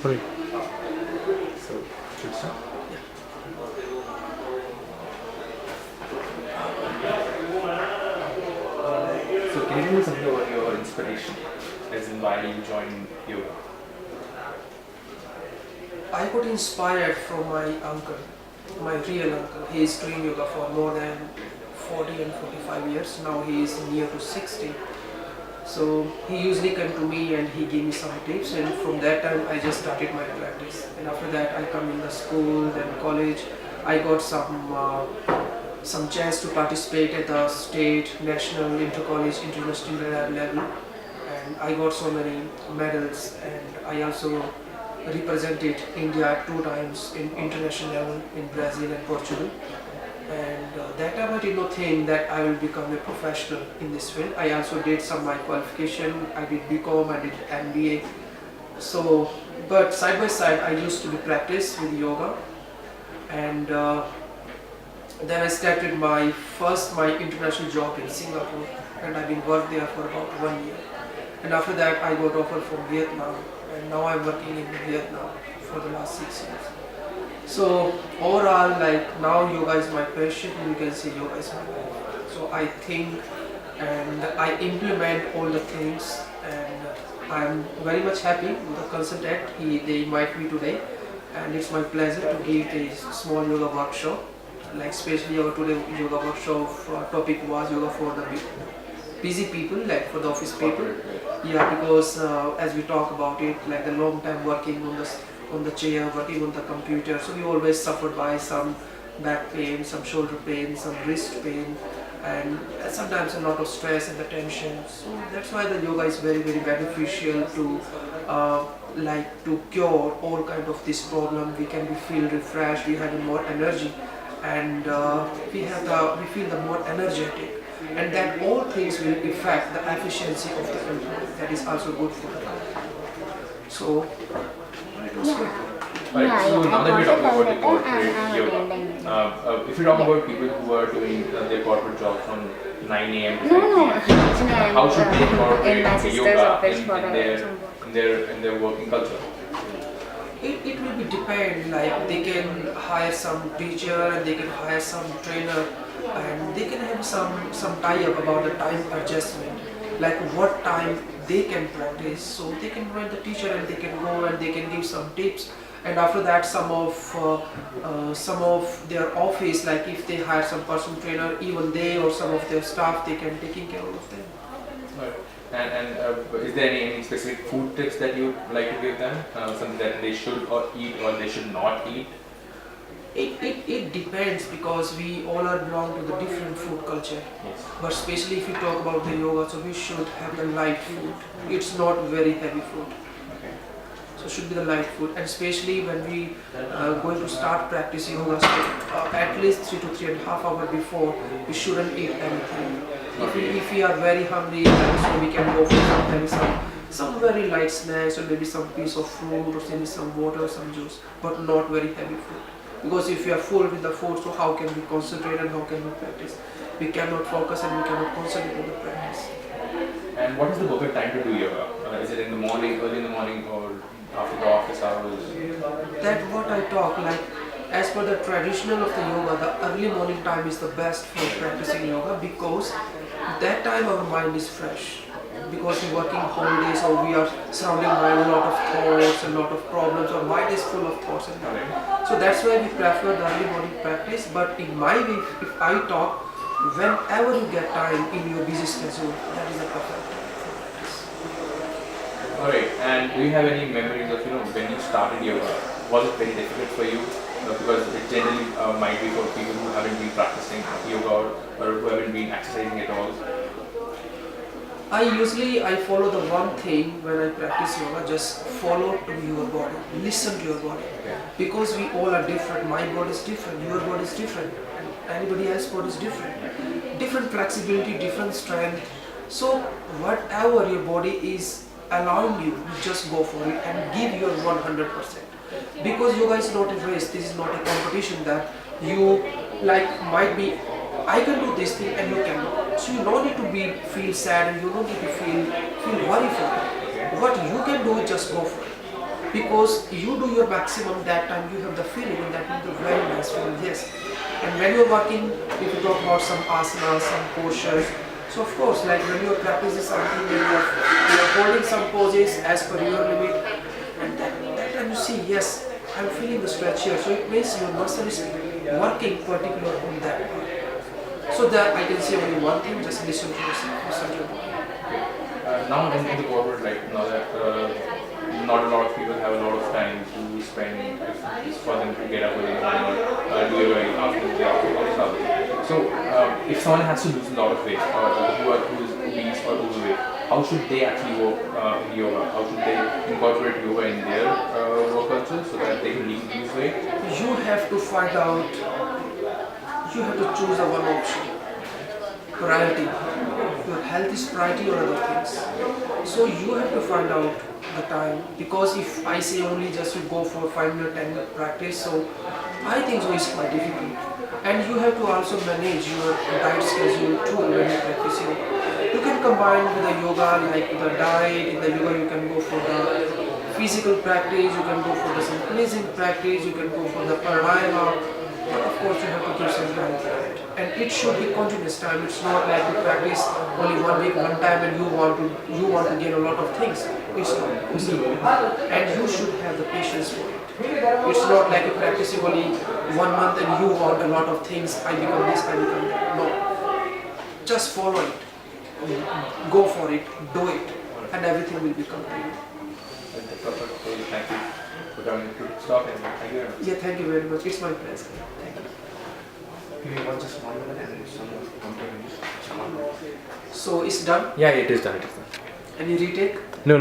for it. So, should start? So, can you tell me something about your inspiration, as in why you joined yoga? I got inspired from my uncle, my real uncle. He is doing yoga for more than 40 and 45 years. Now he is near to 60. So he usually come to me and he gave me some tips, and from that time I just started my practice. And after that I come in the school, then college. I got some chance to participate at the state, national, inter-college, international level, and I got so many medals. And I also represented India 2 times in international level in Brazil and Portugal. And that time I did not think that I will become a professional in this field. I also did some my qualification. I did BCom, I did MBA. So, but side by side, I used to be practice with yoga, and then I started my international job in Singapore, and I've been worked there for about 1 year. And after that, I got offer from Vietnam, and now I'm working in Vietnam for the last 6 years. So overall, like now yoga is my passion, and you can see yoga is my life. So I think and I implement all the things, and I'm very much happy with the Consultadd. They invite me today, and it's my pleasure to give a small yoga workshop. Like especially our today yoga workshop topic was yoga for the busy people, like for the office people. Yeah, because as we talk about it, like the long time working on the chair, working on the computer, so we always suffered by some back pain, some shoulder pain, some wrist pain, and sometimes a lot of stress and the tension. So that's why the yoga is very beneficial to to cure all kind of this problem. We can be feel refreshed, we have more energy, and we feel the more energetic, and that all things will affect the efficiency of the employee. That is also good for the company. So it was good. Alright, so now that we're talking about the corporate yoga, if you talk about people who are doing their corporate job from 9 a.m. to 5 p.m., how should they incorporate yoga in their working culture? It will be depend, like they can hire some teacher and they can hire some trainer, and they can have some tie-up about the time adjustment, like what time they can practice. So they can join the teacher and they can go and they can give some tips, and after that some of their office, like if they hire some personal trainer, even they or some of their staff, they can taking care of them. Right. And is there any specific food tips that you would like to give them? Something that they should eat or they should not eat? It depends, because we all are belong to the different food culture. Yes. But especially if you talk about the yoga, so we should have the light food. It's not very heavy food. Okay. So it should be the light food, and especially when we going to start practicing yoga, so, at least 3 to 3.5 hours before, we shouldn't eat anything. If we are very hungry, then so we can go for maybe some very light snacks, or maybe some piece of fruit, or maybe some water, some juice, but not very heavy food. Because if we are full with the food, so how can we concentrate and how can we practice? We cannot focus and we cannot concentrate on the practice. And what is the perfect time to do yoga? Is it in the morning, early in the morning, or after the office hours? That's what I talk, like as per the traditional of the yoga, the early morning time is the best for practicing yoga, because that time our mind is fresh. Because we're working whole day, so we are surrounded by a lot of thoughts, a lot of problems. Our mind is full of thoughts and problems. So that's why we prefer the early morning practice. But in my way, if I talk, whenever you get time in your busy schedule, that is the perfect time for practice. Alright, and do you have any memories of when you started yoga? Was it very difficult for you? Because it generally might be for people who haven't been practicing yoga or who haven't been exercising at all. I follow the one thing when I practice yoga, just follow to your body, listen to your body. Okay. Because we all are different, my body is different, your body is different, and anybody else's body is different. Different flexibility, different strength. So whatever your body is allowing you, just go for it and give your 100%. Because yoga is not a race, this is not a competition that you might be, I can do this thing and you cannot. So you don't need to feel sad, and you don't need to feel worried for it. What you can do is just go for it. because you do your maximum that time, you have the feeling, and that is the very nice feeling, yes. And when you're working, if you talk about some asanas, some postures, so of course, like when you're practicing something, when you're holding some poses as per your limit, and that time you see, yes, I'm feeling the stretch here, so it means your muscle is working particular on that part. So that I can say only one thing, just listen to yourself, listen to your body. Now in the corporate life, now that not a lot of people have a lot of time to spend for them to get up early or do yoga after the hours. So if someone has to lose a lot of weight or who is obese or overweight, how should they actually work in yoga? How should they incorporate yoga in their work culture so that they can lose weight? You have to find out, you have to choose the one option. Priority. Your health is priority or other things. So you have to find out the time, because if I say only just you go for 5 minute, 10 minute practice, so I think so it's quite difficult. And you have to also manage your diet schedule too when you practice yoga. You can combine with the yoga, like the diet, in the yoga you can go for the physical practice, you can go for the some cleansing practice, you can go for the pranayama. But of course you have to give some time for it. And it should be continuous time. It's not like you practice only 1 week, one time and you want to gain a lot of things. It's not possible. And you should have the patience for it. It's not like you practicing only 1 month and you want a lot of things. I become this, I become that. No. Just follow it. Go for it. Do it. And everything will become clear. Thank you for coming to stop and thank you very much. Yeah, thank you very much. It's my pleasure. Thank you. Give me just 1 minute and some more. So it's done? Yeah, it is done. It is done. Any retake? No.